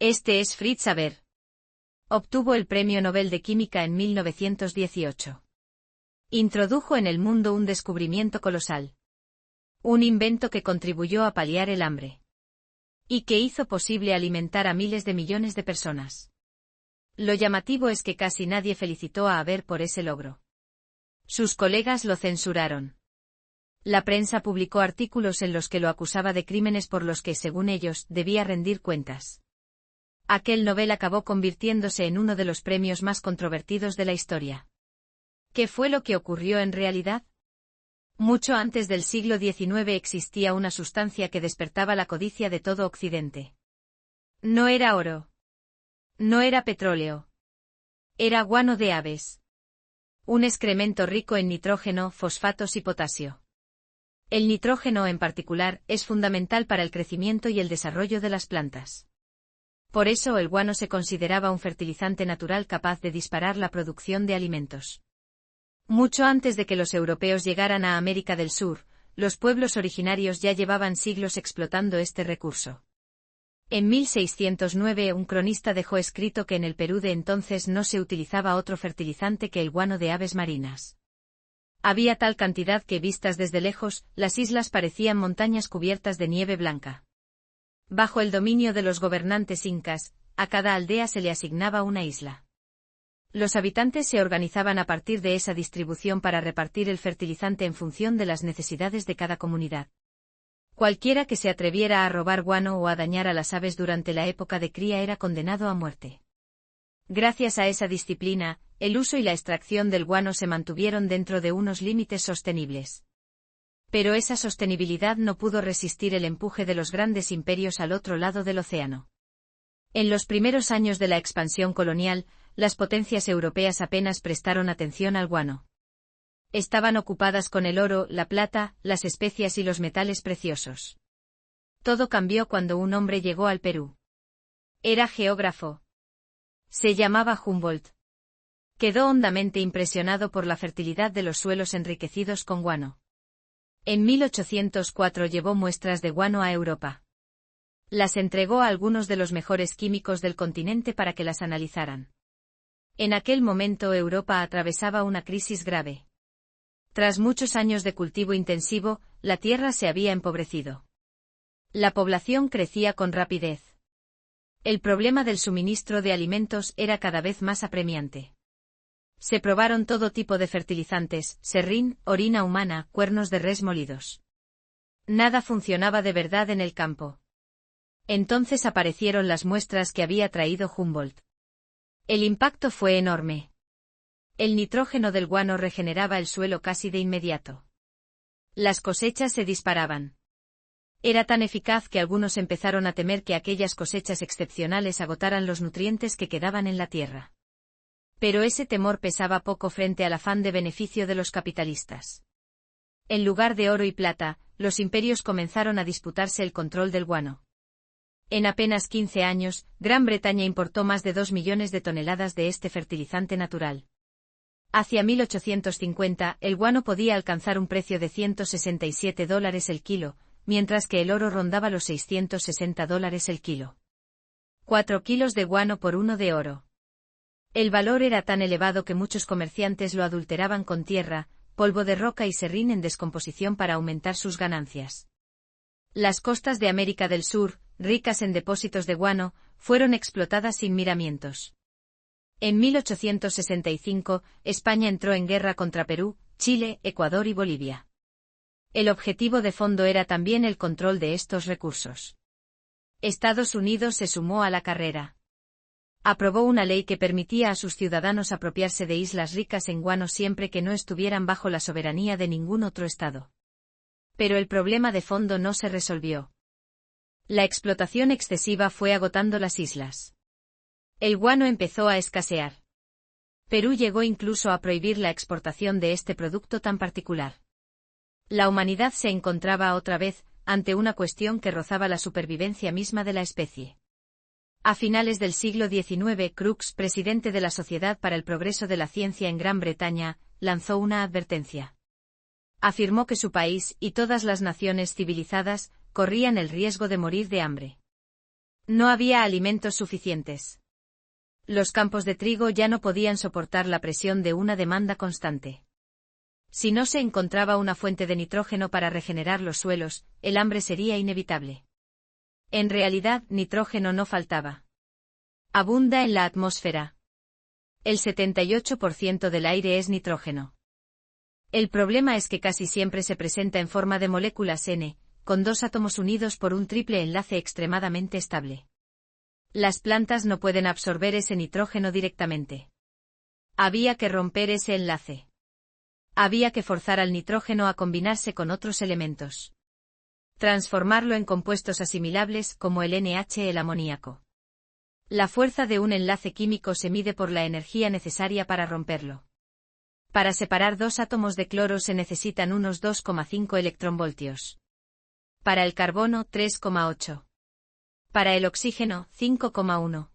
Este es Fritz Haber. Obtuvo el Premio Nobel de Química en 1918. Introdujo en el mundo un descubrimiento colosal. Un invento que contribuyó a paliar el hambre. Y que hizo posible alimentar a miles de millones de personas. Lo llamativo es que casi nadie felicitó a Haber por ese logro. Sus colegas lo censuraron. La prensa publicó artículos en los que lo acusaba de crímenes por los que, según ellos, debía rendir cuentas. Aquel Nobel acabó convirtiéndose en uno de los premios más controvertidos de la historia. ¿Qué fue lo que ocurrió en realidad? Mucho antes del siglo XIX existía una sustancia que despertaba la codicia de todo Occidente. No era oro. No era petróleo. Era guano de aves. Un excremento rico en nitrógeno, fosfatos y potasio. El nitrógeno, en particular, es fundamental para el crecimiento y el desarrollo de las plantas. Por eso el guano se consideraba un fertilizante natural capaz de disparar la producción de alimentos. Mucho antes de que los europeos llegaran a América del Sur, los pueblos originarios ya llevaban siglos explotando este recurso. En 1609 un cronista dejó escrito que en el Perú de entonces no se utilizaba otro fertilizante que el guano de aves marinas. Había tal cantidad que, vistas desde lejos, las islas parecían montañas cubiertas de nieve blanca. Bajo el dominio de los gobernantes incas, a cada aldea se le asignaba una isla. Los habitantes se organizaban a partir de esa distribución para repartir el fertilizante en función de las necesidades de cada comunidad. Cualquiera que se atreviera a robar guano o a dañar a las aves durante la época de cría era condenado a muerte. Gracias a esa disciplina, el uso y la extracción del guano se mantuvieron dentro de unos límites sostenibles. Pero esa sostenibilidad no pudo resistir el empuje de los grandes imperios al otro lado del océano. En los primeros años de la expansión colonial, las potencias europeas apenas prestaron atención al guano. Estaban ocupadas con el oro, la plata, las especias y los metales preciosos. Todo cambió cuando un hombre llegó al Perú. Era geógrafo. Se llamaba Humboldt. Quedó hondamente impresionado por la fertilidad de los suelos enriquecidos con guano. En 1804 llevó muestras de guano a Europa. Las entregó a algunos de los mejores químicos del continente para que las analizaran. En aquel momento Europa atravesaba una crisis grave. Tras muchos años de cultivo intensivo, la tierra se había empobrecido. La población crecía con rapidez. El problema del suministro de alimentos era cada vez más apremiante. Se probaron todo tipo de fertilizantes, serrín, orina humana, cuernos de res molidos. Nada funcionaba de verdad en el campo. Entonces aparecieron las muestras que había traído Humboldt. El impacto fue enorme. El nitrógeno del guano regeneraba el suelo casi de inmediato. Las cosechas se disparaban. Era tan eficaz que algunos empezaron a temer que aquellas cosechas excepcionales agotaran los nutrientes que quedaban en la tierra. Pero ese temor pesaba poco frente al afán de beneficio de los capitalistas. En lugar de oro y plata, los imperios comenzaron a disputarse el control del guano. En apenas 15 años, Gran Bretaña importó más de 2 millones de toneladas de este fertilizante natural. Hacia 1850, el guano podía alcanzar un precio de $167 el kilo, mientras que el oro rondaba los $660 el kilo. 4 kilos de guano por 1 de oro. El valor era tan elevado que muchos comerciantes lo adulteraban con tierra, polvo de roca y serrín en descomposición para aumentar sus ganancias. Las costas de América del Sur, ricas en depósitos de guano, fueron explotadas sin miramientos. En 1865, España entró en guerra contra Perú, Chile, Ecuador y Bolivia. El objetivo de fondo era también el control de estos recursos. Estados Unidos se sumó a la carrera. Aprobó una ley que permitía a sus ciudadanos apropiarse de islas ricas en guano siempre que no estuvieran bajo la soberanía de ningún otro estado. Pero el problema de fondo no se resolvió. La explotación excesiva fue agotando las islas. El guano empezó a escasear. Perú llegó incluso a prohibir la exportación de este producto tan particular. La humanidad se encontraba otra vez ante una cuestión que rozaba la supervivencia misma de la especie. A finales del siglo XIX, Crookes, presidente de la Sociedad para el Progreso de la Ciencia en Gran Bretaña, lanzó una advertencia. Afirmó que su país, y todas las naciones civilizadas, corrían el riesgo de morir de hambre. No había alimentos suficientes. Los campos de trigo ya no podían soportar la presión de una demanda constante. Si no se encontraba una fuente de nitrógeno para regenerar los suelos, el hambre sería inevitable. En realidad, nitrógeno no faltaba. Abunda en la atmósfera. El 78% del aire es nitrógeno. El problema es que casi siempre se presenta en forma de moléculas N, con dos átomos unidos por un triple enlace extremadamente estable. Las plantas no pueden absorber ese nitrógeno directamente. Había que romper ese enlace. Había que forzar al nitrógeno a combinarse con otros elementos. Transformarlo en compuestos asimilables como el NH, el amoníaco. La fuerza de un enlace químico se mide por la energía necesaria para romperlo. Para separar dos átomos de cloro se necesitan unos 2,5 electronvoltios. Para el carbono, 3,8. Para el oxígeno, 5,1.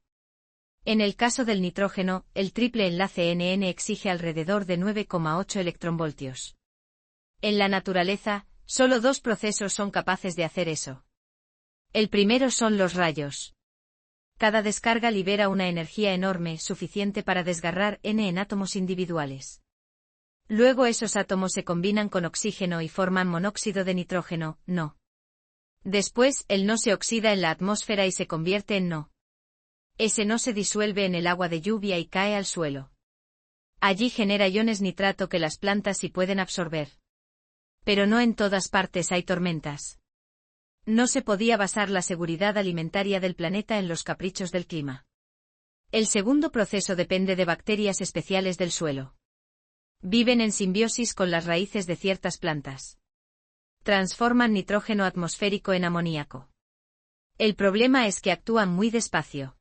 En el caso del nitrógeno, el triple enlace NN exige alrededor de 9,8 electronvoltios. En la naturaleza, solo dos procesos son capaces de hacer eso. El primero son los rayos. Cada descarga libera una energía enorme, suficiente para desgarrar N en átomos individuales. Luego esos átomos se combinan con oxígeno y forman monóxido de nitrógeno, NO. Después, el NO se oxida en la atmósfera y se convierte en NO. Ese NO se disuelve en el agua de lluvia y cae al suelo. Allí genera iones nitrato que las plantas sí pueden absorber. Pero no en todas partes hay tormentas. No se podía basar la seguridad alimentaria del planeta en los caprichos del clima. El segundo proceso depende de bacterias especiales del suelo. Viven en simbiosis con las raíces de ciertas plantas. Transforman nitrógeno atmosférico en amoníaco. El problema es que actúan muy despacio.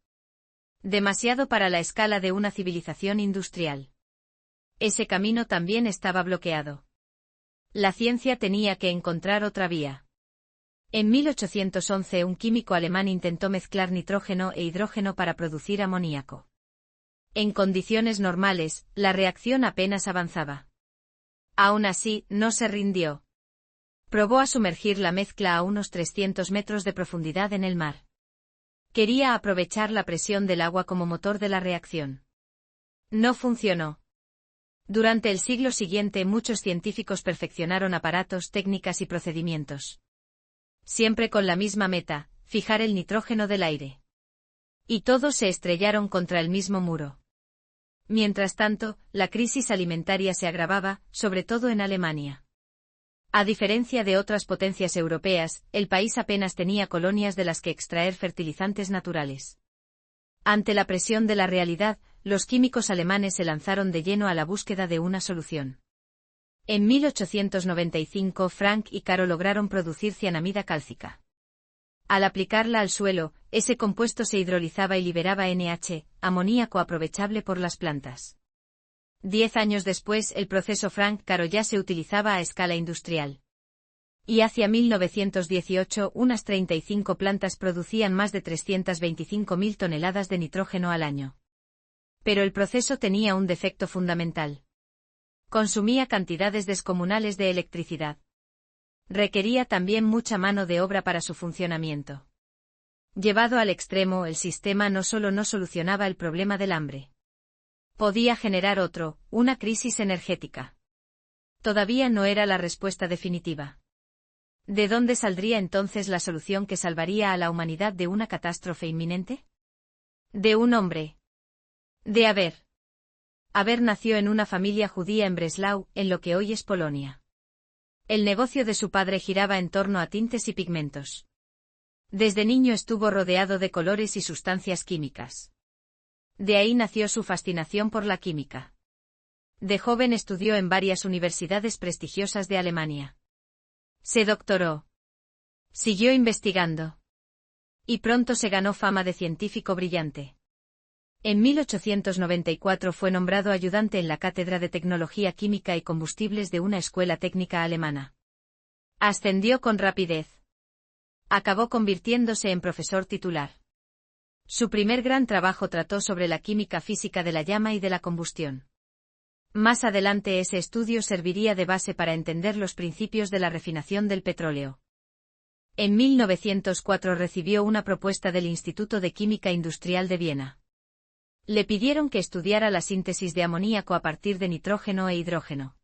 Demasiado para la escala de una civilización industrial. Ese camino también estaba bloqueado. La ciencia tenía que encontrar otra vía. En 1811 un químico alemán intentó mezclar nitrógeno e hidrógeno para producir amoníaco. En condiciones normales, la reacción apenas avanzaba. Aún así, no se rindió. Probó a sumergir la mezcla a unos 300 metros de profundidad en el mar. Quería aprovechar la presión del agua como motor de la reacción. No funcionó. Durante el siglo siguiente muchos científicos perfeccionaron aparatos, técnicas y procedimientos. Siempre con la misma meta, fijar el nitrógeno del aire. Y todos se estrellaron contra el mismo muro. Mientras tanto, la crisis alimentaria se agravaba, sobre todo en Alemania. A diferencia de otras potencias europeas, el país apenas tenía colonias de las que extraer fertilizantes naturales. Ante la presión de la realidad, los químicos alemanes se lanzaron de lleno a la búsqueda de una solución. En 1895 Frank y Caro lograron producir cianamida cálcica. Al aplicarla al suelo, ese compuesto se hidrolizaba y liberaba NH, amoníaco aprovechable por las plantas. 10 años después el proceso Frank-Caro ya se utilizaba a escala industrial. Y hacia 1918 unas 35 plantas producían más de 325.000 toneladas de nitrógeno al año. Pero el proceso tenía un defecto fundamental. Consumía cantidades descomunales de electricidad. Requería también mucha mano de obra para su funcionamiento. Llevado al extremo, el sistema no solo no solucionaba el problema del hambre. Podía generar otro, una crisis energética. Todavía no era la respuesta definitiva. ¿De dónde saldría entonces la solución que salvaría a la humanidad de una catástrofe inminente? De un hombre. De Aber. Aber nació en una familia judía en Breslau, en lo que hoy es Polonia. El negocio de su padre giraba en torno a tintes y pigmentos. Desde niño estuvo rodeado de colores y sustancias químicas. De ahí nació su fascinación por la química. De joven estudió en varias universidades prestigiosas de Alemania. Se doctoró. Siguió investigando. Y pronto se ganó fama de científico brillante. En 1894 fue nombrado ayudante en la Cátedra de Tecnología Química y Combustibles de una escuela técnica alemana. Ascendió con rapidez. Acabó convirtiéndose en profesor titular. Su primer gran trabajo trató sobre la química física de la llama y de la combustión. Más adelante ese estudio serviría de base para entender los principios de la refinación del petróleo. En 1904 recibió una propuesta del Instituto de Química Industrial de Viena. Le pidieron que estudiara la síntesis de amoníaco a partir de nitrógeno e hidrógeno.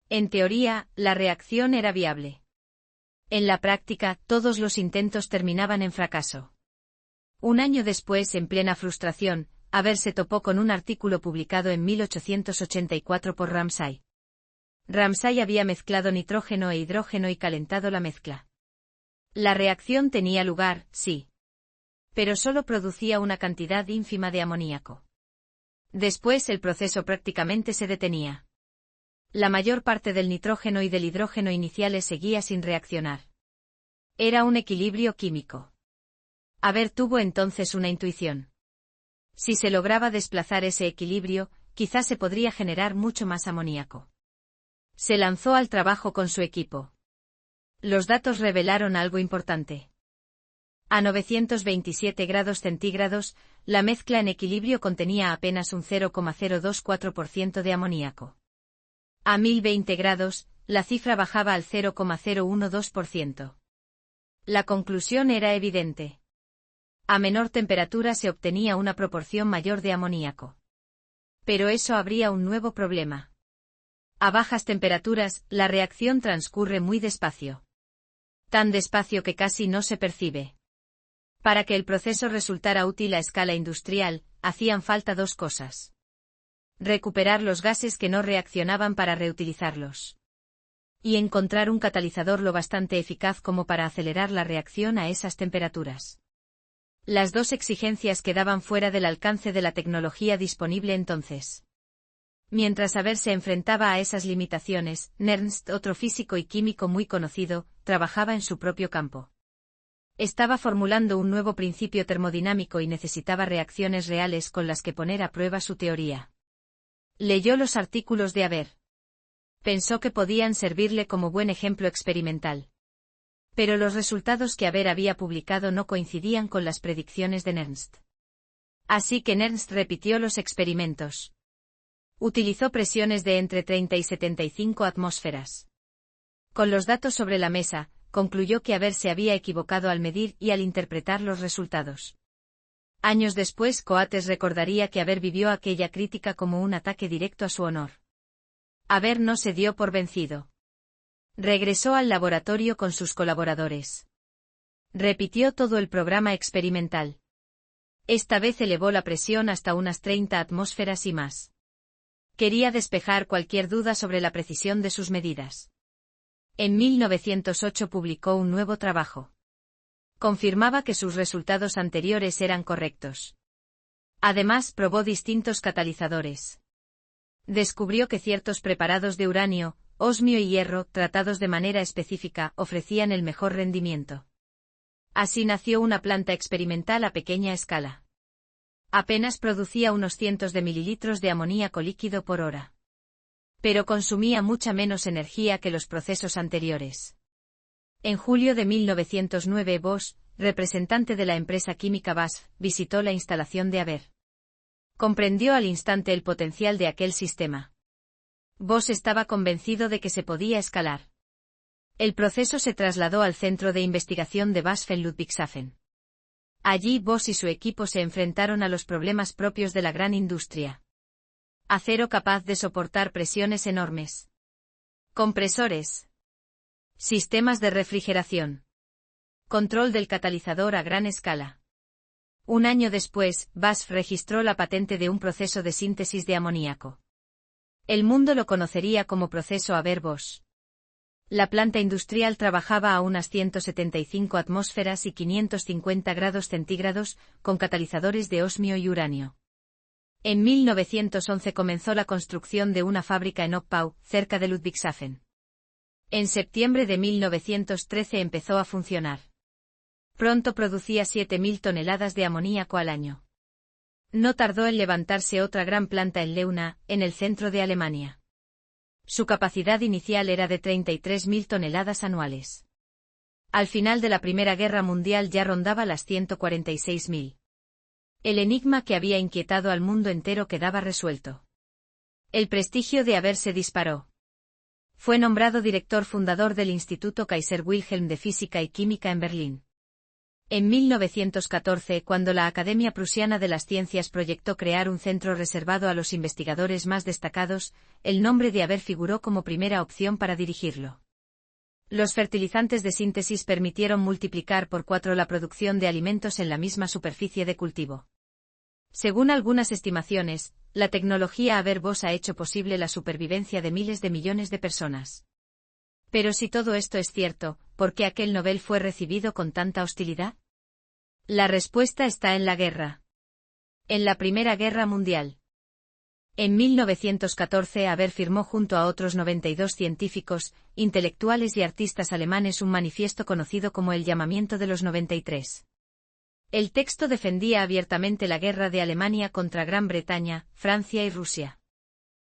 En teoría, la reacción era viable. En la práctica, todos los intentos terminaban en fracaso. Un año después, en plena frustración, Haber se topó con un artículo publicado en 1884 por Ramsay. Ramsay había mezclado nitrógeno e hidrógeno y calentado la mezcla. La reacción tenía lugar, sí. Pero solo producía una cantidad ínfima de amoníaco. Después el proceso prácticamente se detenía. La mayor parte del nitrógeno y del hidrógeno iniciales seguía sin reaccionar. Era un equilibrio químico. Haber tuvo entonces una intuición. Si se lograba desplazar ese equilibrio, quizás se podría generar mucho más amoníaco. Se lanzó al trabajo con su equipo. Los datos revelaron algo importante. A 927 grados centígrados, la mezcla en equilibrio contenía apenas un 0,024% de amoníaco. A 1020 grados, la cifra bajaba al 0,012%. La conclusión era evidente. A menor temperatura se obtenía una proporción mayor de amoníaco. Pero eso habría un nuevo problema. A bajas temperaturas, la reacción transcurre muy despacio. Tan despacio que casi no se percibe. Para que el proceso resultara útil a escala industrial, hacían falta dos cosas. Recuperar los gases que no reaccionaban para reutilizarlos. Y encontrar un catalizador lo bastante eficaz como para acelerar la reacción a esas temperaturas. Las dos exigencias quedaban fuera del alcance de la tecnología disponible entonces. Mientras Haber se enfrentaba a esas limitaciones, Nernst, otro físico y químico muy conocido, trabajaba en su propio campo. Estaba formulando un nuevo principio termodinámico y necesitaba reacciones reales con las que poner a prueba su teoría. Leyó los artículos de Haber. Pensó que podían servirle como buen ejemplo experimental. Pero los resultados que Haber había publicado no coincidían con las predicciones de Nernst. Así que Nernst repitió los experimentos. Utilizó presiones de entre 30 y 75 atmósferas. Con los datos sobre la mesa, concluyó que Haber se había equivocado al medir y al interpretar los resultados. Años después, Coates recordaría que Haber vivió aquella crítica como un ataque directo a su honor. Haber no se dio por vencido. Regresó al laboratorio con sus colaboradores. Repitió todo el programa experimental. Esta vez elevó la presión hasta unas 30 atmósferas y más. Quería despejar cualquier duda sobre la precisión de sus medidas. En 1908 publicó un nuevo trabajo. Confirmaba que sus resultados anteriores eran correctos. Además, probó distintos catalizadores. Descubrió que ciertos preparados de uranio, osmio y hierro, tratados de manera específica, ofrecían el mejor rendimiento. Así nació una planta experimental a pequeña escala. Apenas producía unos cientos de mililitros de amoníaco líquido por hora. Pero consumía mucha menos energía que los procesos anteriores. En julio de 1909 Bosch, representante de la empresa química BASF, visitó la instalación de Haber. Comprendió al instante el potencial de aquel sistema. Bosch estaba convencido de que se podía escalar. El proceso se trasladó al centro de investigación de BASF en Ludwigshafen. Allí Bosch y su equipo se enfrentaron a los problemas propios de la gran industria. Acero capaz de soportar presiones enormes. Compresores. Sistemas de refrigeración. Control del catalizador a gran escala. Un año después, BASF registró la patente de un proceso de síntesis de amoníaco. El mundo lo conocería como proceso Haber-Bosch. La planta industrial trabajaba a unas 175 atmósferas y 550 grados centígrados, con catalizadores de osmio y uranio. En 1911 comenzó la construcción de una fábrica en Oppau, cerca de Ludwigshafen. En septiembre de 1913 empezó a funcionar. Pronto producía 7.000 toneladas de amoníaco al año. No tardó en levantarse otra gran planta en Leuna, en el centro de Alemania. Su capacidad inicial era de 33.000 toneladas anuales. Al final de la Primera Guerra Mundial ya rondaba las 146.000. El enigma que había inquietado al mundo entero quedaba resuelto. El prestigio de Haber se disparó. Fue nombrado director fundador del Instituto Kaiser Wilhelm de Física y Química en Berlín. En 1914, cuando la Academia Prusiana de las Ciencias proyectó crear un centro reservado a los investigadores más destacados, el nombre de Haber figuró como primera opción para dirigirlo. Los fertilizantes de síntesis permitieron multiplicar por 4 la producción de alimentos en la misma superficie de cultivo. Según algunas estimaciones, la tecnología Haber-Bosch ha hecho posible la supervivencia de miles de millones de personas. Pero si todo esto es cierto, ¿por qué aquel Nobel fue recibido con tanta hostilidad? La respuesta está en la guerra. En la Primera Guerra Mundial. En 1914 Haber firmó junto a otros 92 científicos, intelectuales y artistas alemanes un manifiesto conocido como el Llamamiento de los 93. El texto defendía abiertamente la guerra de Alemania contra Gran Bretaña, Francia y Rusia.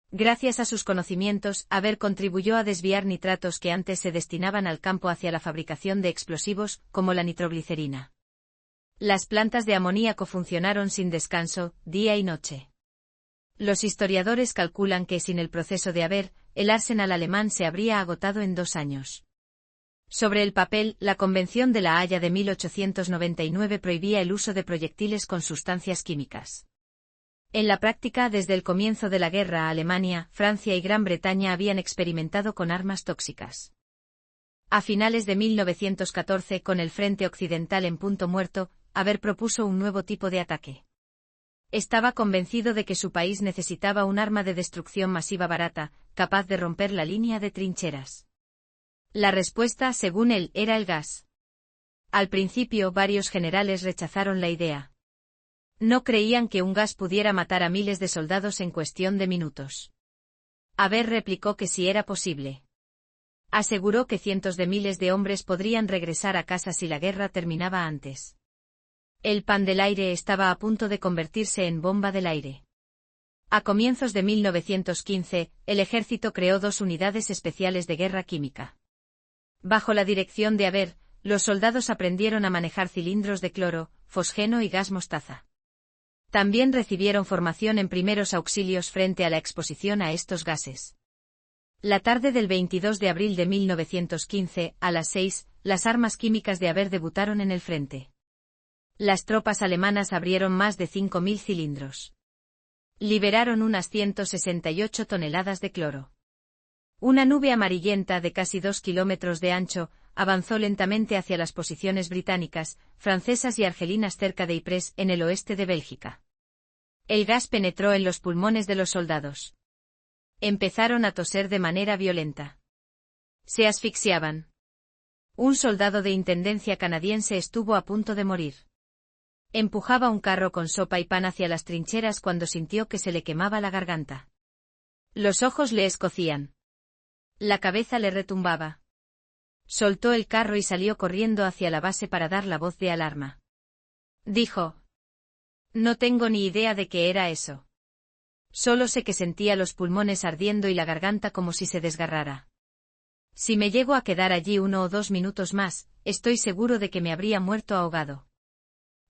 Gracias a sus conocimientos, Haber contribuyó a desviar nitratos que antes se destinaban al campo hacia la fabricación de explosivos, como la nitroglicerina. Las plantas de amoníaco funcionaron sin descanso, día y noche. Los historiadores calculan que sin el proceso de Haber, el arsenal alemán se habría agotado en 2 años. Sobre el papel, la Convención de La Haya de 1899 prohibía el uso de proyectiles con sustancias químicas. En la práctica, desde el comienzo de la guerra, Alemania, Francia y Gran Bretaña habían experimentado con armas tóxicas. A finales de 1914, con el frente occidental en punto muerto, Haber propuso un nuevo tipo de ataque. Estaba convencido de que su país necesitaba un arma de destrucción masiva barata, capaz de romper la línea de trincheras. La respuesta, según él, era el gas. Al principio, varios generales rechazaron la idea. No creían que un gas pudiera matar a miles de soldados en cuestión de minutos. Haber replicó que sí era posible. Aseguró que cientos de miles de hombres podrían regresar a casa si la guerra terminaba antes. El pan del aire estaba a punto de convertirse en bomba del aire. A comienzos de 1915, el ejército creó 2 unidades especiales de guerra química. Bajo la dirección de Haber, los soldados aprendieron a manejar cilindros de cloro, fosgeno y gas mostaza. También recibieron formación en primeros auxilios frente a la exposición a estos gases. La tarde del 22 de abril de 1915, a las 6, las armas químicas de Haber debutaron en el frente. Las tropas alemanas abrieron más de 5.000 cilindros. Liberaron unas 168 toneladas de cloro. Una nube amarillenta de casi 2 kilómetros de ancho avanzó lentamente hacia las posiciones británicas, francesas y argelinas cerca de Ypres, en el oeste de Bélgica. El gas penetró en los pulmones de los soldados. Empezaron a toser de manera violenta. Se asfixiaban. Un soldado de intendencia canadiense estuvo a punto de morir. Empujaba un carro con sopa y pan hacia las trincheras cuando sintió que se le quemaba la garganta. Los ojos le escocían. La cabeza le retumbaba. Soltó el carro y salió corriendo hacia la base para dar la voz de alarma. Dijo: «No tengo ni idea de qué era eso. Solo sé que sentía los pulmones ardiendo y la garganta como si se desgarrara. Si me llego a quedar allí 1 o 2 minutos más, estoy seguro de que me habría muerto ahogado».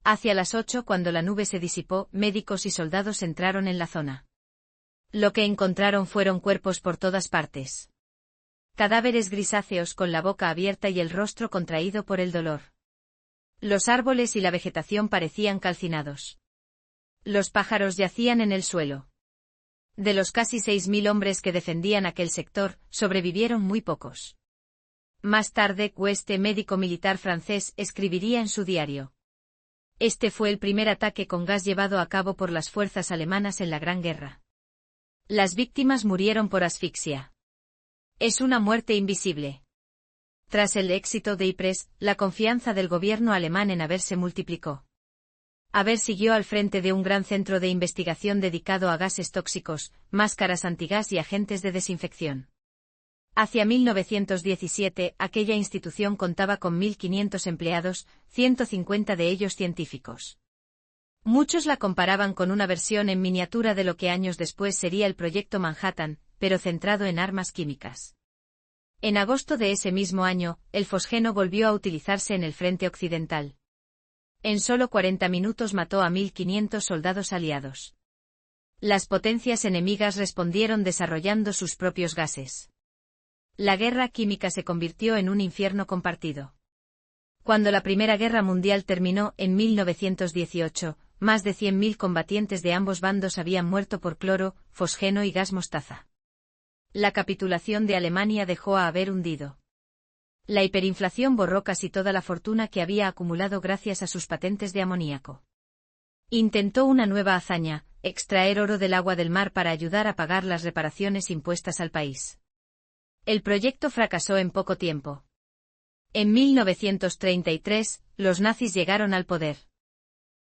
Hacia las 8, cuando la nube se disipó, médicos y soldados entraron en la zona. Lo que encontraron fueron cuerpos por todas partes. Cadáveres grisáceos con la boca abierta y el rostro contraído por el dolor. Los árboles y la vegetación parecían calcinados. Los pájaros yacían en el suelo. De los casi 6.000 hombres que defendían aquel sector, sobrevivieron muy pocos. Más tarde, West, médico militar francés, escribiría en su diario: «Este fue el primer ataque con gas llevado a cabo por las fuerzas alemanas en la Gran Guerra. Las víctimas murieron por asfixia. Es una muerte invisible». Tras el éxito de Ypres, la confianza del gobierno alemán en Haber se multiplicó. Haber siguió al frente de un gran centro de investigación dedicado a gases tóxicos, máscaras antigás y agentes de desinfección. Hacia 1917, aquella institución contaba con 1.500 empleados, 150 de ellos científicos. Muchos la comparaban con una versión en miniatura de lo que años después sería el Proyecto Manhattan, pero centrado en armas químicas. En agosto de ese mismo año, el fosgeno volvió a utilizarse en el frente occidental. En solo 40 minutos mató a 1.500 soldados aliados. Las potencias enemigas respondieron desarrollando sus propios gases. La guerra química se convirtió en un infierno compartido. Cuando la Primera Guerra Mundial terminó en 1918, más de 100.000 combatientes de ambos bandos habían muerto por cloro, fosgeno y gas mostaza. La capitulación de Alemania dejó a haber hundido. La hiperinflación borró casi toda la fortuna que había acumulado gracias a sus patentes de amoníaco. Intentó una nueva hazaña, extraer oro del agua del mar para ayudar a pagar las reparaciones impuestas al país. El proyecto fracasó en poco tiempo. En 1933, los nazis llegaron al poder.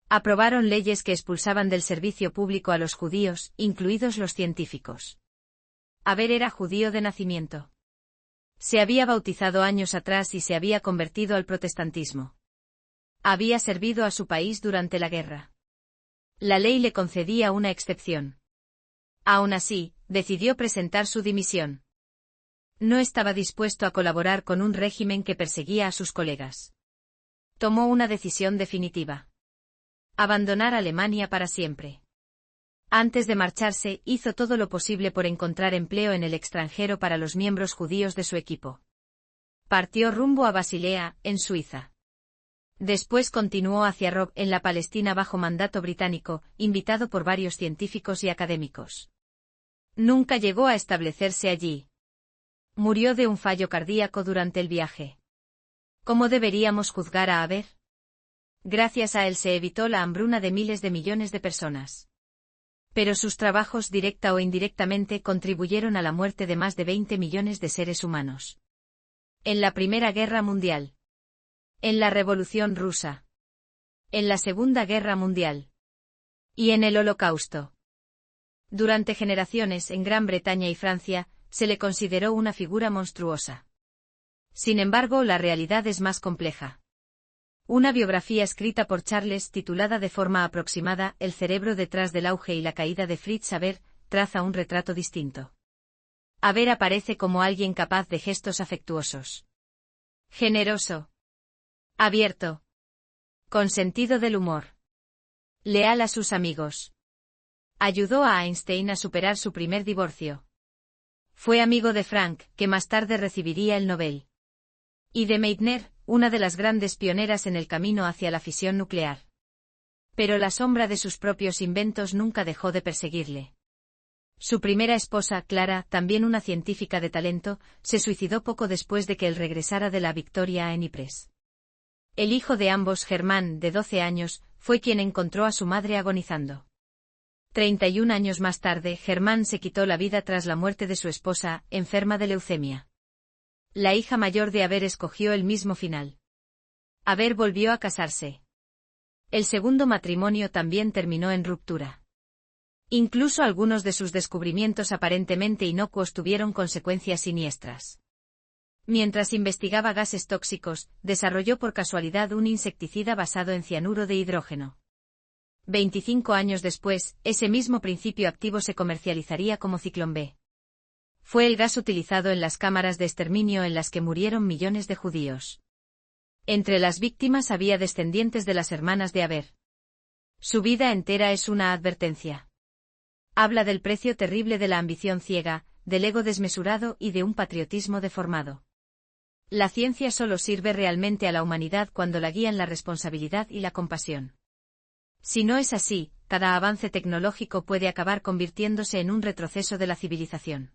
Aprobaron leyes que expulsaban del servicio público a los judíos, incluidos los científicos. Haber era judío de nacimiento. Se había bautizado años atrás y se había convertido al protestantismo. Había servido a su país durante la guerra. La ley le concedía una excepción. Aún así, decidió presentar su dimisión. No estaba dispuesto a colaborar con un régimen que perseguía a sus colegas. Tomó una decisión definitiva. Abandonar Alemania para siempre. Antes de marcharse, hizo todo lo posible por encontrar empleo en el extranjero para los miembros judíos de su equipo. Partió rumbo a Basilea, en Suiza. Después continuó hacia Rob, en la Palestina bajo mandato británico, invitado por varios científicos y académicos. Nunca llegó a establecerse allí. Murió de un fallo cardíaco durante el viaje. ¿Cómo deberíamos juzgar a Haber? Gracias a él se evitó la hambruna de miles de millones de personas. Pero sus trabajos directa o indirectamente contribuyeron a la muerte de más de 20 millones de seres humanos. En la Primera Guerra Mundial. En la Revolución Rusa. En la Segunda Guerra Mundial. Y en el Holocausto. Durante generaciones en Gran Bretaña y Francia, se le consideró una figura monstruosa. Sin embargo, la realidad es más compleja. Una biografía escrita por Charles, titulada de forma aproximada El cerebro detrás del auge y la caída de Fritz Haber, traza un retrato distinto. Haber aparece como alguien capaz de gestos afectuosos. Generoso. Abierto. Con sentido del humor. Leal a sus amigos. Ayudó a Einstein a superar su primer divorcio. Fue amigo de Frank, que más tarde recibiría el Nobel. Y de Meitner, una de las grandes pioneras en el camino hacia la fisión nuclear. Pero la sombra de sus propios inventos nunca dejó de perseguirle. Su primera esposa, Clara, también una científica de talento, se suicidó poco después de que él regresara de la victoria en Ypres. El hijo de ambos, Germán, de 12 años, fue quien encontró a su madre agonizando. 31 años más tarde, Germán se quitó la vida tras la muerte de su esposa, enferma de leucemia. La hija mayor de Haber escogió el mismo final. Haber volvió a casarse. El segundo matrimonio también terminó en ruptura. Incluso algunos de sus descubrimientos aparentemente inocuos tuvieron consecuencias siniestras. Mientras investigaba gases tóxicos, desarrolló por casualidad un insecticida basado en cianuro de hidrógeno. 25 años después, ese mismo principio activo se comercializaría como Ciclón B. Fue el gas utilizado en las cámaras de exterminio en las que murieron millones de judíos. Entre las víctimas había descendientes de las hermanas de Haber. Su vida entera es una advertencia. Habla del precio terrible de la ambición ciega, del ego desmesurado y de un patriotismo deformado. La ciencia solo sirve realmente a la humanidad cuando la guían la responsabilidad y la compasión. Si no es así, cada avance tecnológico puede acabar convirtiéndose en un retroceso de la civilización.